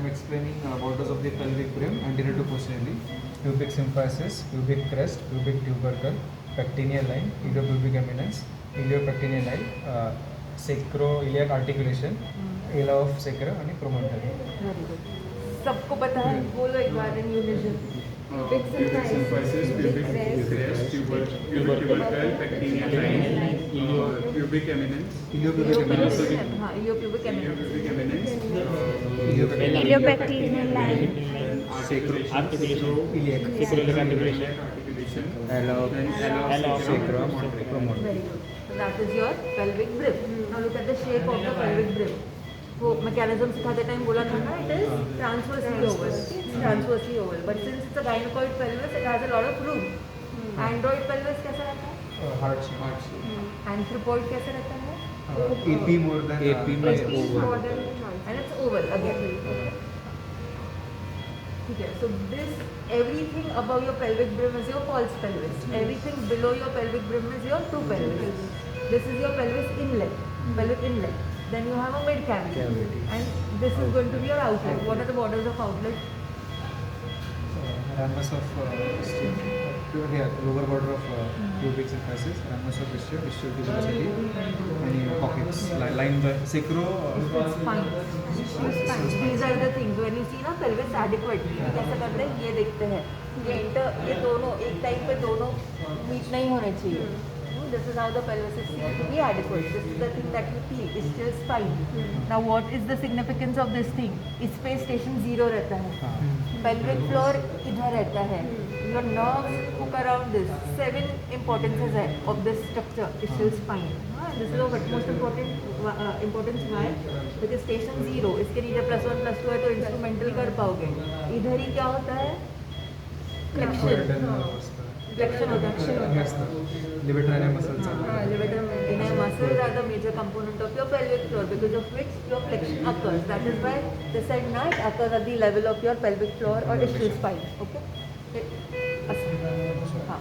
am explaining borders of the pelvic brim anterior to posteriorly, pubic symphysis, pubic crest, pubic tubercle, pectineal line, iliopubic eminence, iliopectineal line, sacroiliac articulation, ala of sacrum and promontory. Very good. सबको पता है, बोलो एक बार in unison. Pubic symphysis, pubic crest, tubercle, pectineal line, pubic eminence, हाँ, iliopubic eminence. pubic eminence, Iliopectineal line. Iliac. sacroiliac articulation, Ala of ala of sacrum, promontory. promontory. Very good. So that is your pelvic brim. Now look at the shape of the pelvic brim. वो mechanism सिखाते time बोला था ना, it is transversely oval. It's transversely oval. But since it's a gynecoid pelvis, it has a lot of room. Android pelvis कैसा रहता है? Heart shape. Anthropoid कैसा रहता है? AP more than AP में More than, and it's oval again. ठीक है. So this everything above your pelvic brim is your false pelvis. Everything below your pelvic brim is your true pelvis. This is your pelvis inlet, pelvic inlet. Then you have a mid cavity, and this is going to be your outlet. What are the borders of outlet? ramus of lower border of pubic symphysis, ramus of ischium, ischial tuberosity, and pockets line by sacro. Spine. These are the things. When you see ना pelvis adequate, कैसा करते हैं? ये देखते हैं. ये दोनों एक टाइम पे दोनों मीट नहीं होने चाहिए. This is how the pelvis is seen to be adequate. This is the thing that you feel. Ischial spine. Now what is the significance of this thing? इस पे station 0 रहता है. Pelvic floor इधर रहता है. Your nerves hook around this. 7 importances है of this structure, ischial spine. This is of utmost importance. Why? Because station 0, इसके नीचे +1 +2 है तो instrumental कर पाओगे. इधर ही क्या होता है? Flexion. Flexion होता है. Yes, levator muscles. Levator inner muscles are the major component of your pelvic floor, because of which your flexion occurs. That is why the said night occurs at the level of your pelvic floor or ischial spine. Okay? हाँ.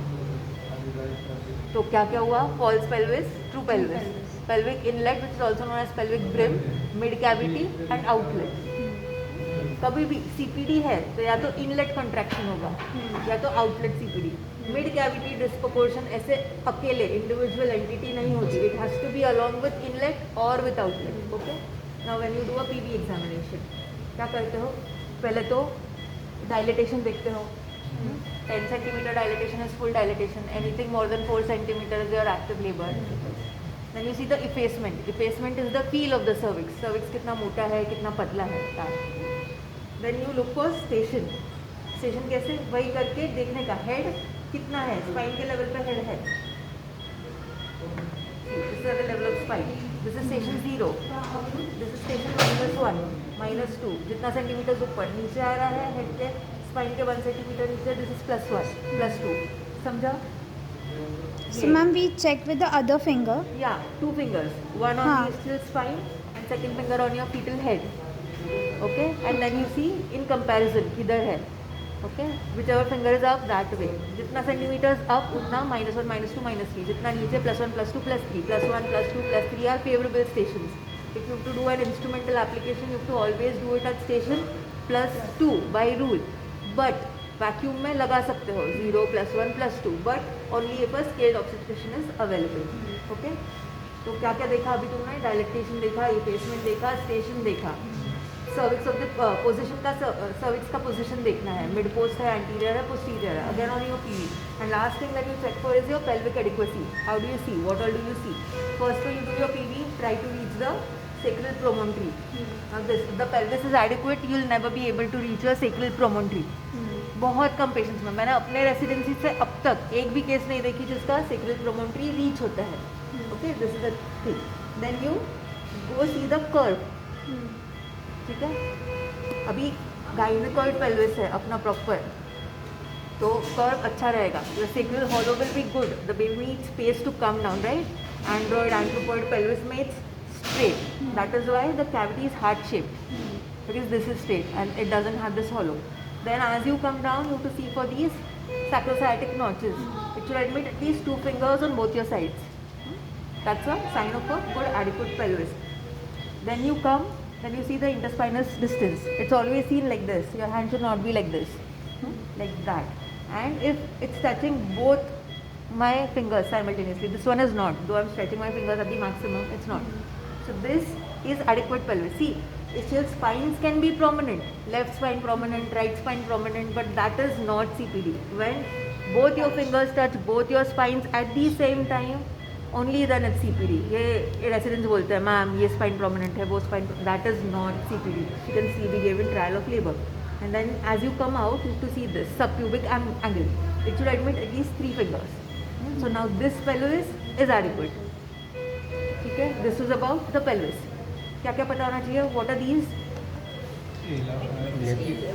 तो क्या क्या हुआ? False pelvis, true pelvis, pelvic inlet, which is also known as pelvic brim, mid cavity and outlet. कभी भी CPD है तो या तो इनलेट कंट्रैक्शन होगा या तो outlet CPD. Mid cavity disproportion ऐसे अकेले इंडिविजुअल एंटिटी नहीं होती. It has to be along with inlet और with outlet. Okay. Now when you do a PV examination क्या करते हो? पहले तो डायलिटेशन देखते हो. 10 centimetre dilatation is full dilatation. Anything more than 4 centimetre is your active labour. Then you see the effacement. Effacement is the feel of the cervix. Cervix कितना मोटा है, कितना पतला है. Then you look for station. Station कैसे? वही करके देखने का. हेड कितना है? स्पाइन के लेवल पे हेड है. This is the level of spine. This is station 0. This is station -1, -2. जितना सेंटीमीटर ऊपर नीचे आ रहा है हेड के स्पाइन के 1 सेंटीमीटर नीचे. This is +1, +2. समझा? So ma'am, we check with the other finger. Yeah, 2 fingers. One on हाँ. the ischial spine and second finger on your fetal head. Okay, and then you see in comparison किधर है. Okay, whichever finger is up that way. जितना centimetres up उतना -1, -2, -3. जितना नीचे +1, +2, +3. +1, +2, +3 are favorable stations. If you have to do an instrumental application, you have to always do it at station +2 by rule. But vacuum में लगा सकते हो 0, +1, +2, but only if a scaled obstetrician is available. Okay. तो क्या क्या देखा अभी तुमने? डायलेक्टेशन देखा, इफेसमेंट देखा, स्टेशन देखा. सर्विक्स ऑफ द पोजीशन का सर्विक्स का पोजीशन देखना है. मिड पोस्ट है, एंटीरियर है, पोस्टीरियर है. Again on your PV. And last thing that you check for is your pelvic adequacy. How do you see? What all do you see? First you do your PV, try to reach the sacral promontory. Now this, the pelvis is adequate, you will never be able to reach your sacral promontory. बहुत कम patients में. मैंने अपने residency से अब तक एक भी case नहीं देखी जिसका sacral promontory रीच होता है. Okay. This is the thing. Then you go see the curve. ठीक है. अभी गाइनेकॉइड पेल्विस है अपना प्रॉपर, तो कर्व अच्छा रहेगा. The sacral hollow will be good. The baby needs space to come down, right? Android, anthropoid pelvis में it's straight. That is why the cavity is heart shaped, because this is straight and it doesn't have this hollow. Then as you come down, you have to see for these sacrosciatic notches. It should admit at least 2 fingers on both your sides. That's a sign of a good adequate pelvis. Then you come, then you see the interspinous distance. It's always seen like this. Your hand should not be like this, like that. And if it's touching both my fingers simultaneously, this one is not. Though I'm stretching my fingers at the maximum, it's not. So this is adequate pelvis. See, ischial spines can be prominent, left spine prominent, right spine prominent, but that is not CPD. When both your fingers touch both your spines at the same time, only then it's CPD. ये residents बोलते हैं ma'am ये spine prominent है वो spine, that is not CPD. You can see we gave in trial of labor. And then as you come out, you have to see this subpubic angle. It should admit at least 3 fingers. So now this pelvis is adequate. ठीक है, this is about the pelvis. क्या क्या पता होना चाहिए? What are these?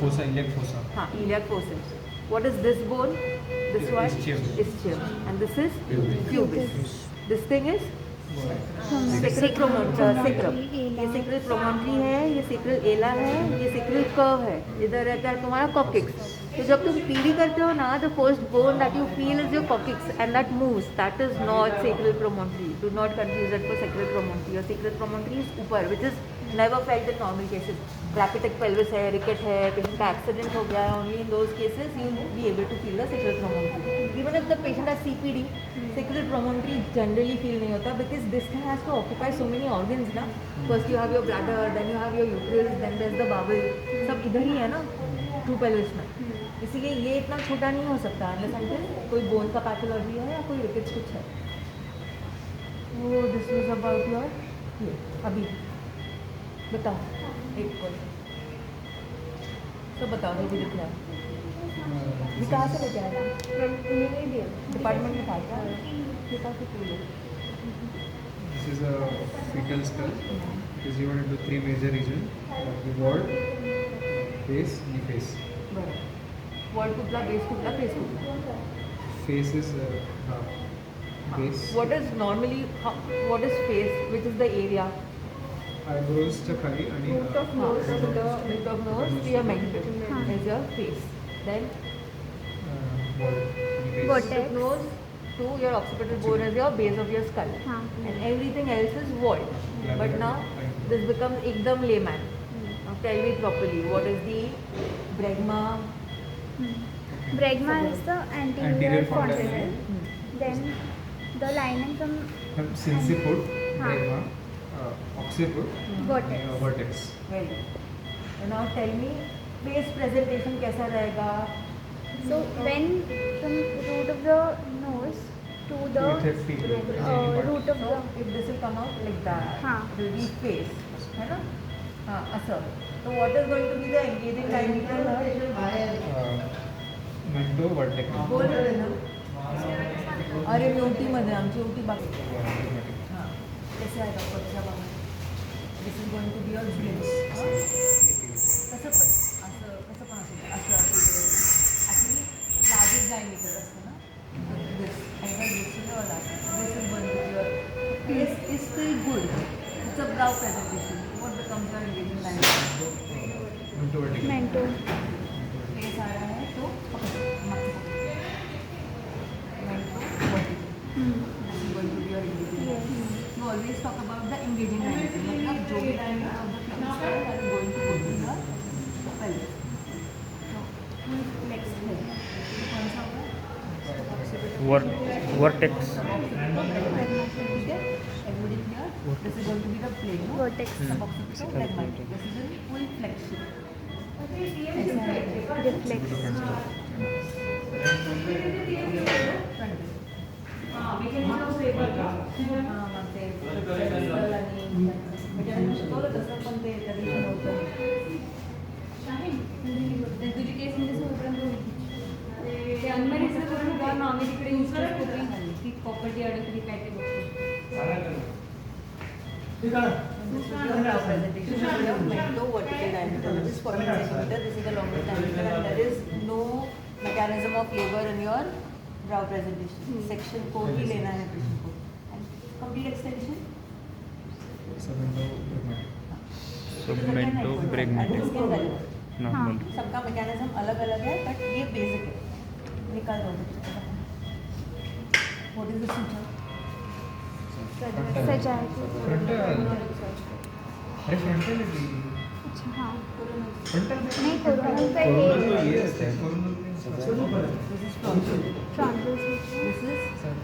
fossa, iliac fossa. हाँ, iliac fossa. What is this bone? This one? Ischium. Ischium. And this is pubis. This thing is From sacral promontory. Sacrum. Ala. ये sacral promontory है, ये sacral ala है, ये sacral curve है. इधर रहता है तुम्हारा coccyx. तो जब तुम पीढ़ी करते हो ना, the first bone that you feel is your coccyx and that moves. That is not sacral promontory. Do not confuse that for sacral promontory. Your sacral promontory is ऊपर, which is never felt in normal cases. Brachytec pelvis है, ricket है, patient का accident हो गया है, only in those cases you will be able to feel the sacral promontory. Even if the patient has CPD, sacral promontory generally feel नहीं होता because this thing has to occupy so many organs ना. First you have your bladder, then you have your uterus, then there's the bowel. सब इधर ही है ना, true pelvis में. इसीलिए ये इतना छोटा नहीं हो सकता unless until कोई बोन का पैथोलॉजी है या कोई रिकेट्स कुछ है. वो दिस वाज अबाउट योर ये अभी बताओ एक कोई तो बताओ जो भी दिख रहा है. ये कहाँ से लेके आया? डिपार्टमेंट में था क्या? ये कहाँ से क्यों? This is a fetal skull. It is divided into 3 major regions: the wall, face, knee face. बरं. वॉल कुठला, बेस कुठला, फेस कुठला? Face is base. What is normally, what is face, which is the area? Eyebrows च्या खाली आणि Root of nose to your mental is your face. Then wall, knee face. Vertex. root of nose to your occipital bone is your base of your skull. हाँ. And everything else is walled. But now this becomes ekdam layman. Now tell me properly, what is the bregma? Bregma is the anterior Anterior condyle. condyle. Then the lining from Sinciput, हाँ. bregma, occiput, vertex. vertex. Well done. And now tell me, face presentation कैसा रहेगा? So when from root of the nose to the With a feel. root of So the if this will come out like that, हाँ. it will be face, है ना? हाँ, असं. So what is going to be the engaging diameter? Mento vertex. बोल रहे ना? अरे मी OT मध्ये आमची ओटी बाकी. हां. कैसे आएगा पक्षा बाबा? This is going to be your glutes. कसं पण असं actually largest diameter असतं ना. This either this or that. This is going to be your face is still good. It's a brow presentation. What becomes your engaging diameter? Mento vertex. mento. Face आ रहा है तो you always talk about the engaging diameter. मतलब जो भी diameter of the pelvis है that is going to go to the pelvis. So full flex है. तो कौन सा होगा? वर्टेक्स. ठीक है? Everybody clear? This is going to be the plane. No? Vertex. Suboccipital phlegmatic. This is in full flexion. Reflex. तुझी case म्हणजे सोपर्यंत ते अनमॅरिडचं करून जा ना आम्ही तिकडे इन्स्टॉल कोपरी झाली ती प्रॉपर्टी अडकली काय ते बघतो. Brow presentation of your mento vertical diameter, which is 14 centimeter. This is the longest diameter, and there is no mechanism of labor in your brow presentation. Section को ही लेना है patient को. And complete extension. Submento bregmatic. Submento normal. सबका mechanism अलग अलग है, but ये basic है. निकाल दो. What is the suture? Sajai. Frontal. अरे फ्रंटल है अच्छा हाँ फ्रंटल नहीं कोरोनल का ये ये coronal This is frontal. Frontal suture This is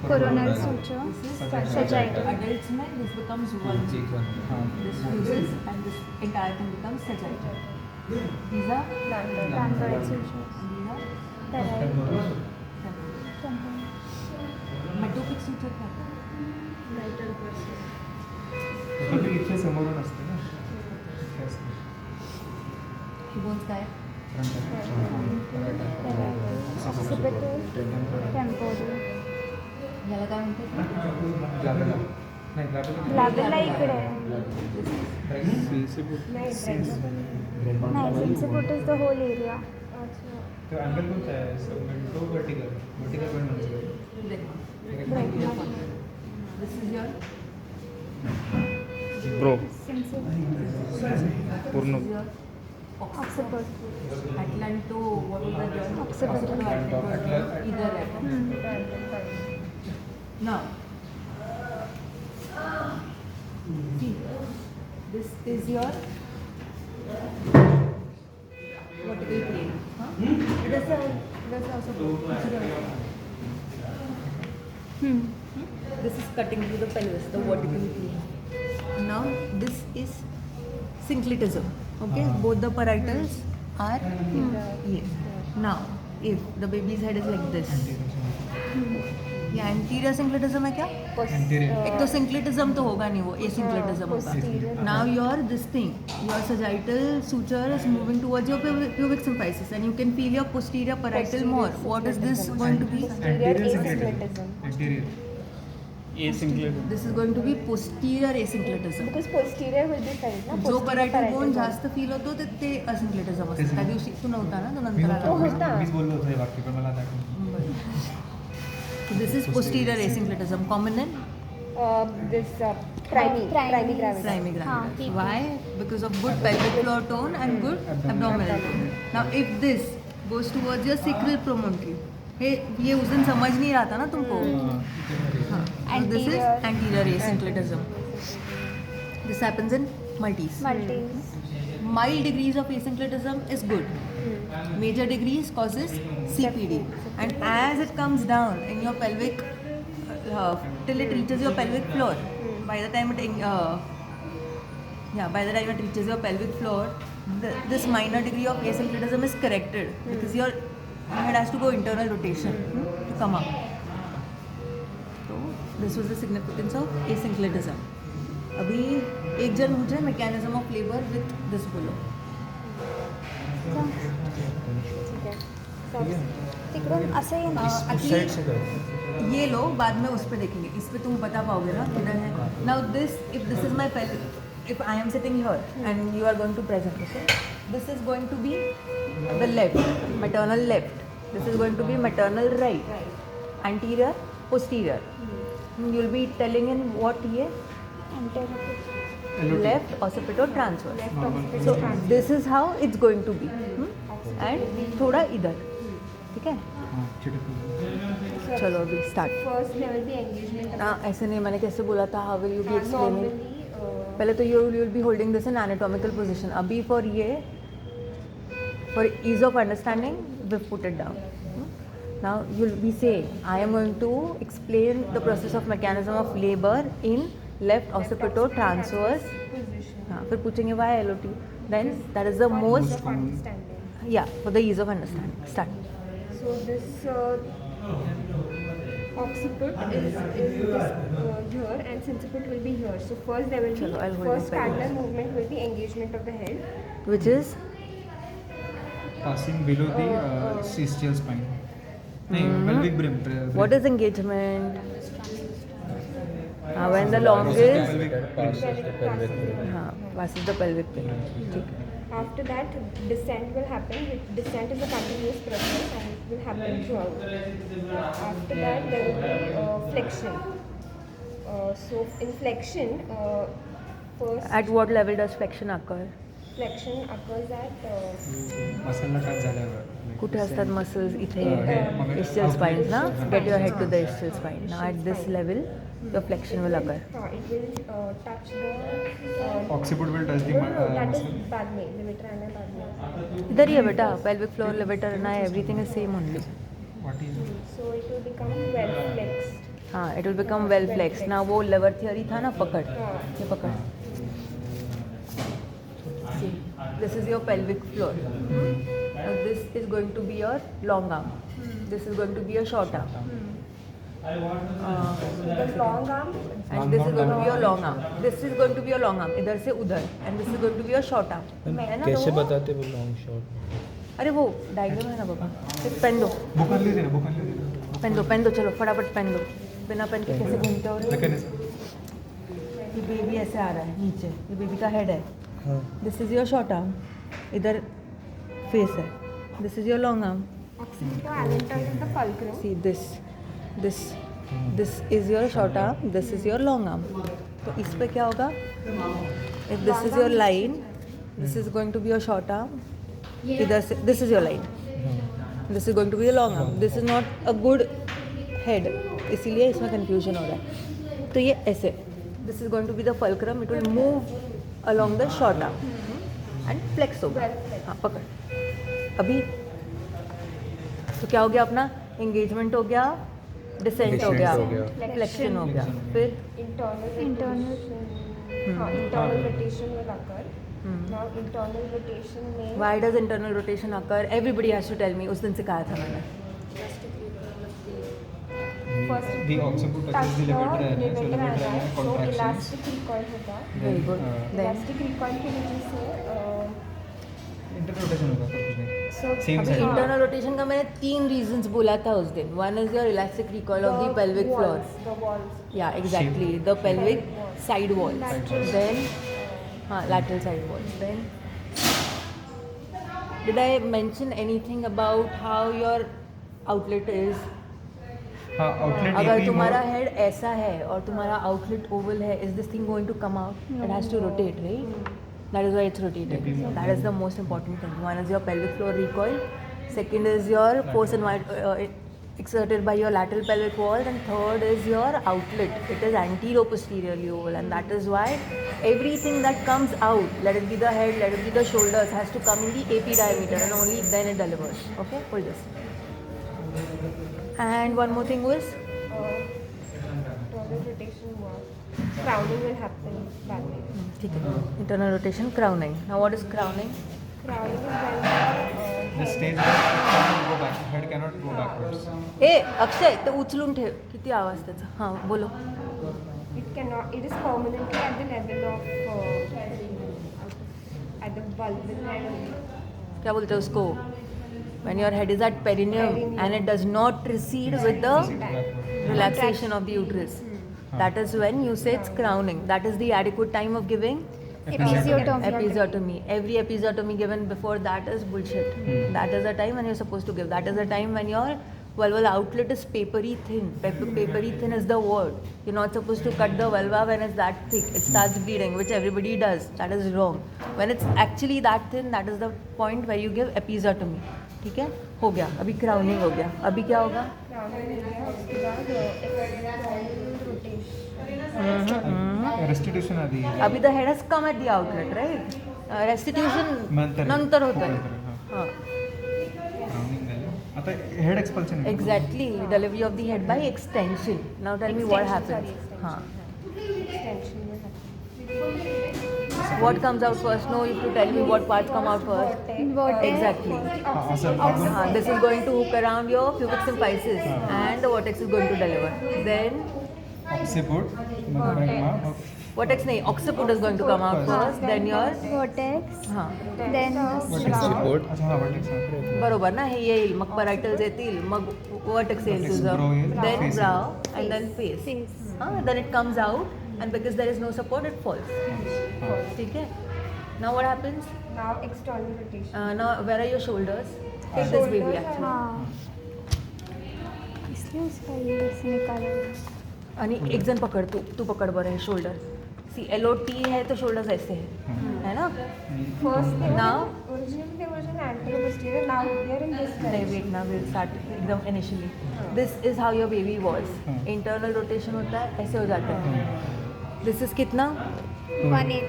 coronal suture this is sagittal adults में this becomes one. हाँ This fuses and this entire thing becomes sagittal. These are plantar sutures these are parallel metopic suture क्या है? कभी इथे समोरून असते ना इथे असते He bones काय? occipital temporal याला काय म्हणतात? ग्लॅबेला नाही ग्लॅबेला ग्लॅबेला इकडे आहे. नाही सिंसिफुट इज द होल एरिया तो अँगल कोणता आहे तो वर्टिकल वर्टिकल पण म्हणतो This is your Bro. पूर्ण this is your occiput Atlanto what was that your Occipital. Atlanto either right. Now see this is your vertical plane. Huh? It is also this is cutting through the pelvis, the vertical plane. Now this is synclitism. Okay, both the parietals are here. Now, if the baby's head is like this, ये anterior synclitism है क्या? Anterior. एक तो synclitism तो होगा नहीं, वो asynclitism होगा. Now your this thing, your sagittal suture is moving towards your pubic symphysis, and you can feel your posterior parietal more. What is this going to be? Anterior synclitism. Anterior. Asynclitic. This is going to be posterior asynclitism. because posterior will be felt ना जो parietal bone bone जास्त feel होतो ते asynclitism असतं. त्या दिवशी तू नव्हता ना, तो मी नंतर आला. होता. मीच बोललो होतो हे वाक्य पण मला आता आठवलं. So this is posterior asynclitism, common in this primary gravitas primary हाँ, gravitas. PP. Why? Because of good pelvic floor tone and good abdominal tone. Now if this goes towards your sacral promontory, ये उस दिन समझ नहीं रहा था ना तुमको. हाँ. So this is anterior asynclitism. This happens in multis. multis Mild degrees of asynclitism is good. Major degrees causes CPD, and as it comes down in your pelvic till it reaches your pelvic floor, by the time it reaches your pelvic floor, this minor degree of asynclitism is corrected because your head has to go internal rotation to come up. So this was the significance of asynclitism. अभी एक जन मुझे mechanism of labor with this बोलो. ठीक है तिकडून असं आहे ना Actually, ये लो बाद में उस पर देखेंगे. इस पे तुम बता पाओगे ना किधर है. Now this, if this is my pelvic, if I am sitting here and you are going to present, okay, this is going to be the left, maternal left. This is going to be maternal right, anterior, posterior. You will be telling in what ये left occipital transverse. So this is how it's going to be. And थोड़ा इधर, ठीक है? हाँ चिटक चलो अभी start. First level भी engagement ना ऐसे नहीं, मैंने कैसे बोला था, how will you be explaining. Normally पहले तो you will be holding this in anatomical position. अभी for ease of understanding we put it down. Now you will be saying I am going to explain the process of mechanism of labor in left occipital transverse. हाँ, फिर पूछेंगे why LOT. Then that is the most understanding. for the ease of understanding. Start. So this occiput is this here and sinciput will be here. So first there will Chalo, I'll be hold first it back. parallel movement will be engagement of the head. Which is passing below the scistial spine. नहीं pelvic brim. what is engagement? When the longest passes the pelvic plane. ठीक है. After that descent will happen. Descent is a continuous process and it will happen throughout. After that there will be flexion. So in flexion first At what level does flexion occur? flexion occurs at मसलला touch झाल्यावर कुठे असतात muscles इथे मग ischial spines ना get your head to the ischial spine now at this level your flexion will occur It will touch the. Occiput will touch the No, that is muscle. bad knee, levator and bad knee. इधर ही है बेटा pelvic floor levator and everything is same only What is So it will become well flexed. हाँ it will become well flexed now वो lever theory था ना पकड़ हाँ. ये पकड़ see this is your pelvic floor now this is going to be your long arm this is going to be your short arm The long arm. and this is going to be your long arm this is going to be your long arm इधर से उधर and this is going to be your short arm है ना कैसे तो वो- बताते वो लॉन्ग शॉट अरे वो डायग्राम है ना बाबा एक पेन दो बुक ले देना बुक ले देना पेन दो चलो फटाफट पेन दो बिना पेन के कैसे घूमते हो रे? mechanism ये बेबी ऐसे आ रहा है नीचे ये बेबी का हेड है हाँ this is your short arm इधर फेस है this is your long arm Occipital allentor is the fulcrum. See this is your short arm this is your long arm तो इस पे क्या होगा if this is your line this is going to be your short arm इधर से this is your line this is going to be long arm this is not a good head इसीलिए इसमें confusion हो रहा है तो ये ऐसे this is going to be the fulcrum it will move along the short arm and flex होगा हाँ पकड़ अभी तो क्या हो गया अपना एंगेजमेंट हो गया डिसेंट हो गया हो गया। फ्लेक्शन हो गया फिर Internal rotation will occur. Now internal rotation may. Why does internal rotation occur everybody has to tell me उस दिन सिखाया था मैंने First it The will occiput touch touches the levator and levator levator and and so contractions. elastic recoil होगा. Very good then Elastic recoil की वजह से इंटररोटेशन होगा पर कुछ नहीं so Same अभी side. इंटरनल रोटेशन का मैंने 3 रीजंस बोला था उस दिन one is your elastic recoil of the pelvic floor The walls. या exactly the pelvic side wall Lateral. Then हाँ lateral side walls then did I mention anything about how your outlet is हाँ outlet अगर तुम्हारा head ऐसा है और तुम्हारा outlet oval है is this thing going to come out it has to rotate right that is why it's rotated that is the most important thing one is your pelvic floor recoil second is your force exerted by your lateral pelvic wall and third is your outlet it is anterior posteriorly oval and that is why everything that comes out let it be the head let it be the shoulders has to come in the AP diameter and only then it delivers okay hold this and one more thing was Internal rotation was. Crowning will happen that way. ठीक है internal rotation crowning now what is crowning Crowning is when the stage where it cannot go back head cannot go backwards ए अक्षय ते उचलून ठेव किती आवाज त्याचा हां बोलो it cannot. It is permanently at the level of at the vulval level. क्या बोलते हैं उसको when your head is at perineum and it does not recede with the relaxation of the uterus that is when you say it's crowning that is the adequate time of giving episiotomy every episiotomy given before that is bullshit that is the time when you're supposed to give that is the time when your vulval outlet is papery thin papery thin is the word you're not supposed to cut the vulva when it's that thick it starts bleeding which everybody does that is wrong when it's actually that thin that is the point where you give episiotomy ठीक है हो गया अभी crowning हो गया अभी क्या होगा Crowning will be उसके बाद external rotation. restitution आदि अभी the head has come at the outlet right restitution नंतर होतं आहे हां Crowning झालं आता head expulsion exactly delivery of the head by extension now tell me what happens हां Extension will happen. what comes out first no you have to tell me what parts come out first exactly असं this is going to hook around your pubic symphysis and the vortex is going to deliver then occiput vortex nahi occiput is going to come out first then your vortex, हां then Occiput. अच्छा हा vertex बरोबर ना हे येईल मग parietals येतील मग vertex येईल Vertex, तुझं brow येईल, then face brow and then face face. हां then it comes out and because there is no support it falls ठीक है now what happens Now external rotation. Now where are your shoulders take this baby actually हाँ इसलिए उसका ये ऐसे निकाला आणि एक जण पकड़ तू पकड़ बरं है शोल्डर सी LOT है तो शोल्डर्स ऐसे है ना First they Now? were originally they were an anterior posterior Now they're in this नहीं direction. wait now we'll start एकदम initially. This is how your baby was. Internal rotation होता है ऐसे हो जाता है. This is कितना? 1/8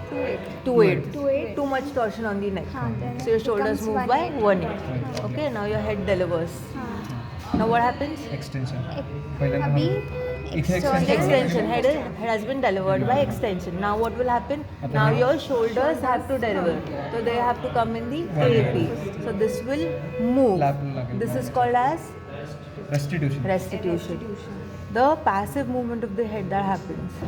2/8. 2/8. Too much torsion on the neck. हाँ, then So your it shoulders becomes move by 1/8. 1/8. Okay, now your head delivers. हाँ. Now what happens? एक्सटेंशन अभी Extension. Head has been delivered by extension. Now what will happen? Now your shoulders have to deliver. So they have to come in the AP. So this will move. This is called as restitution restitution. The passive movement of the head that happens.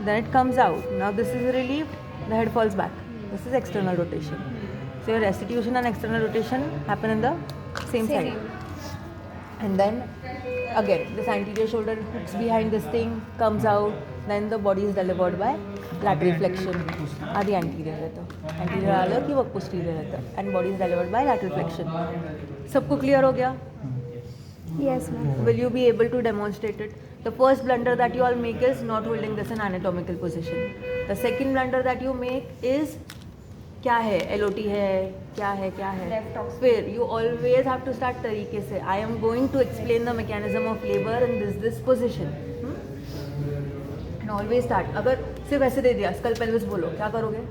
Then it comes out. Now this is relieved, the head falls back. This is external rotation. So your restitution and external rotation happen in the same side. And then again, this anterior shoulder hooks behind this thing, comes out, then the body is delivered by lateral flexion. आदि anterior रहता है. Anterior अलग कि वो posterior रहता है. And body is delivered by lateral flexion. सबको clear हो गया? Yes, ma'am. Will you be able to demonstrate it? The first blunder that you all make is not holding this in anatomical position. The second blunder that you make is क्या है LOT है क्या है Left oxford. फिर you always have to start तरीके से I am going to explain the mechanism of labor in this position. And always start. अगर सिर्फ ऐसे दे दिया स्कल पेल्विस बोलो क्या करोगे?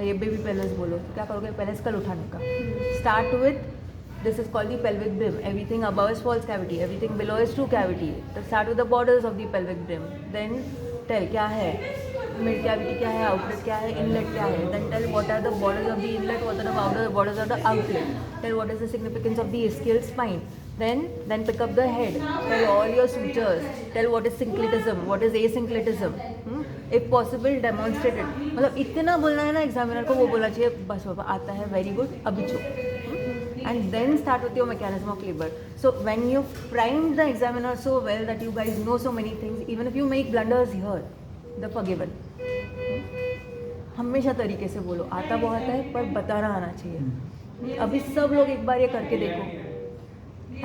ये बेबी पेल्विस बोलो क्या करोगे? पहले स्कल उठाने का. Start with this is called the pelvic brim. Everything above is false cavity. Everything below is true cavity. So start with the borders of the pelvic brim. Then tell क्या है mid cavity क्या है outlet क्या है inlet क्या है. Then tell what are the borders of the inlet, what are the borders of the outlet. Tell what is the significance of the ischial spine. Then pick up the head. Tell all your sutures. Tell what is synclitism, what is asynclitism. If possible demonstrate it. मतलब इतना बोलना है ना examiner को वो बोलना चाहिए बस बाबा आता है very good अभी चुप. And then start with your mechanism of labor. So when you primed the examiner so well that you guys know so many things, even if you make blunders here, they're forgiven. हमेशा तरीके से बोलो आता बहुत है पर बताना आना चाहिए. अभी सब लोग एक बार ये करके देखो.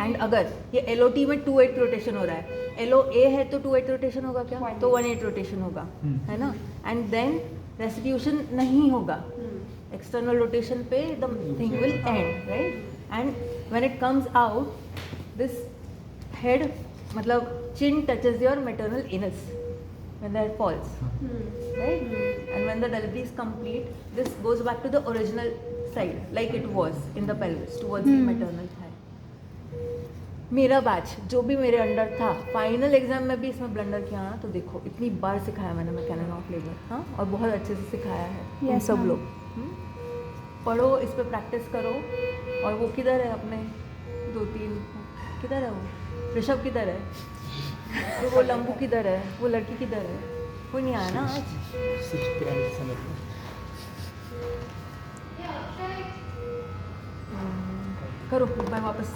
एंड अगर ये LOT में 2/8 रोटेशन हो रहा है, LOA है तो 2/8 रोटेशन होगा क्या? तो 1/8 रोटेशन होगा, है ना? एंड देन रेस्टिट्यूशन नहीं होगा. External rotation पे the thing will end, right? And when it comes out, this head, मतलब chin touches your maternal anus when the head falls, right? And when the delivery is complete, this goes back to the original side, like it was in the pelvis towards the maternal thigh. मेरा batch जो भी मेरे under था final exam में भी इसमें blunder किया ना तो देखो इतनी बार सिखाया मैंने मैकेनिज्म ऑफ लेबर. हाँ और बहुत अच्छे से सिखाया है तुम Yes, सब ma'am. लोग. पढ़ो इस पे प्रैक्टिस करो. और वो किधर है अपने 2-3 किधर है वो ऋषभ किधर है तो वो लंबू किधर है वो लड़की किधर है कोई नहीं आया ना आज. करो एक बार वापस